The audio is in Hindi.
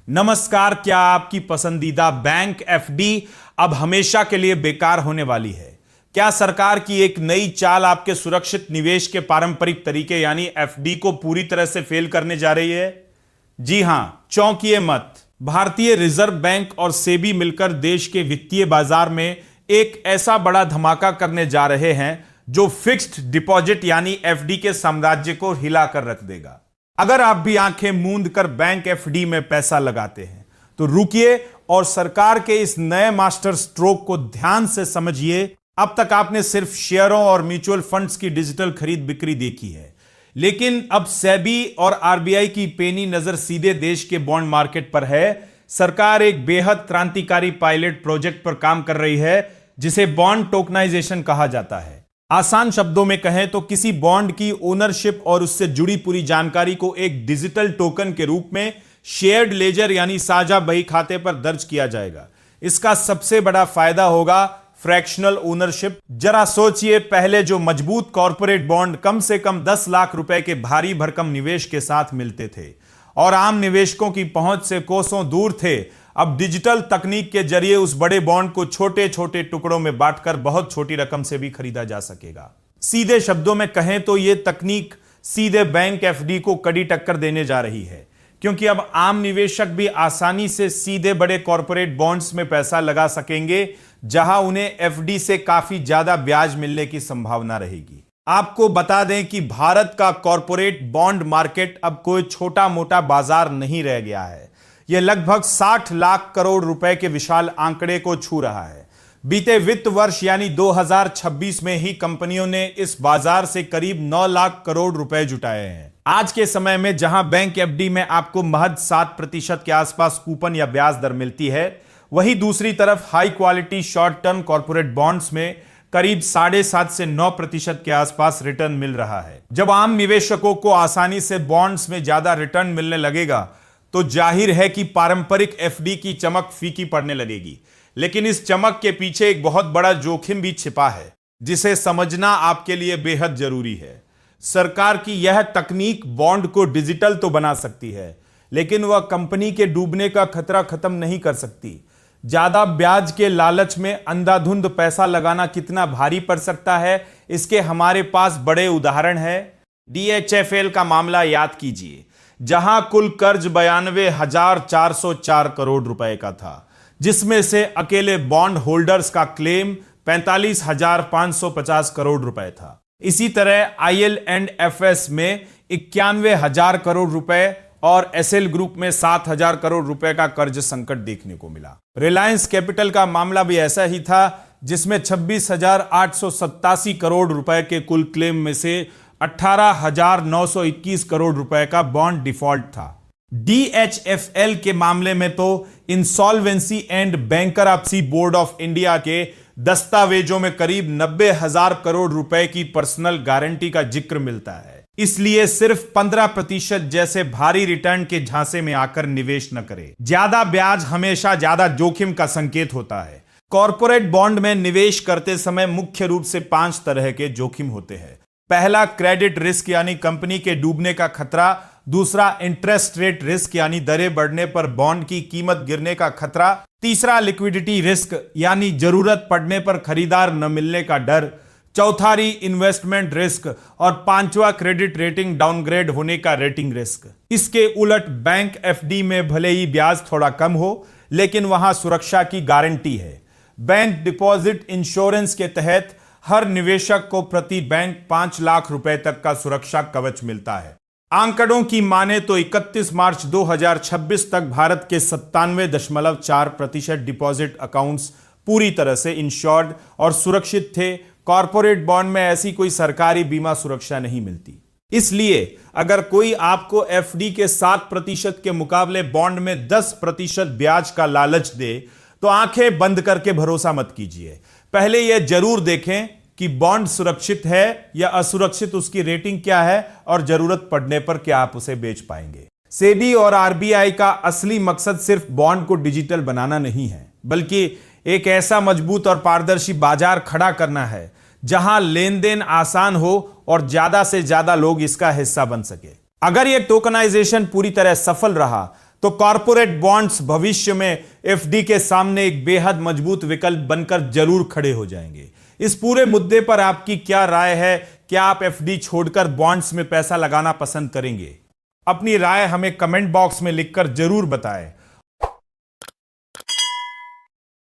नमस्कार। क्या आपकी पसंदीदा बैंक एफडी अब हमेशा के लिए बेकार होने वाली है? क्या सरकार की एक नई चाल आपके सुरक्षित निवेश के पारंपरिक तरीके यानी एफडी को पूरी तरह से फेल करने जा रही है? जी हां, चौंकिए मत। भारतीय रिजर्व बैंक और सेबी मिलकर देश के वित्तीय बाजार में एक ऐसा बड़ा धमाका करने जा रहे हैं जो फिक्स्ड डिपॉजिट यानी एफडी के साम्राज्य को हिलाकर रख देगा। अगर आप भी आंखें मूंद कर बैंक एफडी में पैसा लगाते हैं तो रुकिए और सरकार के इस नए मास्टर स्ट्रोक को ध्यान से समझिए। अब तक आपने सिर्फ शेयरों और म्यूचुअल फंड्स की डिजिटल खरीद बिक्री देखी है, लेकिन अब सेबी और आरबीआई की पेनी नजर सीधे देश के बॉन्ड मार्केट पर है। सरकार एक बेहद क्रांतिकारी पायलट प्रोजेक्ट पर काम कर रही है जिसे बॉन्ड टोकनाइजेशन कहा जाता है। आसान शब्दों में कहें तो किसी बॉन्ड की ओनरशिप और उससे जुड़ी पूरी जानकारी को एक डिजिटल टोकन के रूप में शेयर्ड लेजर यानी साझा बही खाते पर दर्ज किया जाएगा। इसका सबसे बड़ा फायदा होगा फ्रैक्शनल ओनरशिप। जरा सोचिए, पहले जो मजबूत कॉर्पोरेट बॉन्ड कम से कम 10 लाख रुपए के भारी भरकम निवेश के साथ मिलते थे और आम निवेशकों की पहुंच से कोसों दूर थे, अब डिजिटल तकनीक के जरिए उस बड़े बॉन्ड को छोटे छोटे टुकड़ों में बांटकर बहुत छोटी रकम से भी खरीदा जा सकेगा। सीधे शब्दों में कहें तो यह तकनीक सीधे बैंक एफडी को कड़ी टक्कर देने जा रही है, क्योंकि अब आम निवेशक भी आसानी से सीधे बड़े कॉर्पोरेट बॉन्ड्स में पैसा लगा सकेंगे, जहां उन्हें एफडी से काफी ज्यादा ब्याज मिलने की संभावना रहेगी। आपको बता दें कि भारत का कॉर्पोरेट बॉन्ड मार्केट अब कोई छोटा मोटा बाजार नहीं रह गया है। यह लगभग 60 लाख करोड़ रुपए के विशाल आंकड़े को छू रहा है। बीते वित्त वर्ष यानी 2026 में ही कंपनियों ने इस बाजार से करीब 9 लाख करोड़ रुपए जुटाए हैं। आज के समय में जहां बैंक एफडी में आपको महज 7% के आसपास कूपन या ब्याज दर मिलती है, वहीं दूसरी तरफ high quality short term corporate bonds में करीब 7.5 से 9% के आसपास रिटर्न मिल रहा है। जब आम निवेशकों को आसानी से बॉन्ड्स में ज्यादा रिटर्न मिलने लगेगा तो जाहिर है कि पारंपरिक एफडी की चमक फीकी पड़ने लगेगी। लेकिन इस चमक के पीछे एक बहुत बड़ा जोखिम भी छिपा है जिसे समझना आपके लिए बेहद जरूरी है। सरकार की यह तकनीक बॉन्ड को डिजिटल तो बना सकती है, लेकिन वह कंपनी के डूबने का खतरा खत्म नहीं कर सकती। ज्यादा ब्याज के लालच में अंधाधुंध पैसा लगाना कितना भारी पड़ सकता है, इसके हमारे पास बड़े उदाहरण है। डीएचएफएल का मामला याद कीजिए, जहां कुल कर्ज 92,404 करोड़ रुपए का था, जिसमें से अकेले बॉन्ड होल्डर्स का क्लेम 45,550 करोड़ रुपए था। इसी तरह IL&FS में 91,000 करोड़ रुपए और एसएल ग्रुप में 7,000 करोड़ रुपए का कर्ज संकट देखने को मिला। रिलायंस कैपिटल का मामला भी ऐसा ही था, जिसमें 26,887 करोड़ रुपए के कुल क्लेम में से 18,921 करोड़ रुपए का बॉन्ड डिफॉल्ट था। डीएचएफएल के मामले में तो insolvency and bankruptcy board of India के दस्तावेजों में करीब 90,000 करोड़ रुपए की पर्सनल गारंटी का जिक्र मिलता है। इसलिए सिर्फ 15% जैसे भारी रिटर्न के झांसे में आकर निवेश न करें। ज्यादा ब्याज हमेशा ज्यादा जोखिम का संकेत होता है। कॉर्पोरेट बॉन्ड में निवेश करते समय मुख्य रूप से 5 तरह के जोखिम होते हैं। पहला, क्रेडिट रिस्क यानी कंपनी के डूबने का खतरा। दूसरा, इंटरेस्ट रेट रिस्क यानी दरें बढ़ने पर बॉन्ड की कीमत गिरने का खतरा। तीसरा, लिक्विडिटी रिस्क यानी जरूरत पड़ने पर खरीदार न मिलने का डर। चौथा, इन्वेस्टमेंट रिस्क और पांचवा, क्रेडिट रेटिंग डाउनग्रेड होने का रेटिंग रिस्क। इसके उलट बैंक एफडी में भले ही ब्याज थोड़ा कम हो, लेकिन वहां सुरक्षा की गारंटी है। बैंक डिपॉजिट इंश्योरेंस के तहत हर निवेशक को प्रति बैंक 5 लाख रुपए तक का सुरक्षा कवच मिलता है। आंकड़ों की माने तो 31 मार्च 2026 तक भारत के 97.4% डिपॉजिट अकाउंट्स पूरी तरह से इंश्योर्ड और सुरक्षित थे। कॉर्पोरेट बॉन्ड में ऐसी कोई सरकारी बीमा सुरक्षा नहीं मिलती। इसलिए अगर कोई आपको एफडी के 7% के मुकाबले बॉन्ड में 10% ब्याज का लालच दे तो आंखें बंद करके भरोसा मत कीजिए। पहले यह जरूर देखें कि बॉन्ड सुरक्षित है या असुरक्षित, उसकी रेटिंग क्या है और जरूरत पड़ने पर क्या आप उसे बेच पाएंगे। सेबी और आरबीआई का असली मकसद सिर्फ बॉन्ड को डिजिटल बनाना नहीं है, बल्कि एक ऐसा मजबूत और पारदर्शी बाजार खड़ा करना है जहां लेन देन आसान हो और ज्यादा से ज्यादा लोग इसका हिस्सा बन सके। अगर यह टोकनाइजेशन पूरी तरह सफल रहा तो कॉरपोरेट बॉन्ड्स भविष्य में एफडी के सामने एक बेहद मजबूत विकल्प बनकर जरूर खड़े हो जाएंगे। इस पूरे मुद्दे पर आपकी क्या राय है? क्या आप एफडी छोड़कर बॉन्ड्स में पैसा लगाना पसंद करेंगे? अपनी राय हमें कमेंट बॉक्स में लिखकर जरूर बताएं।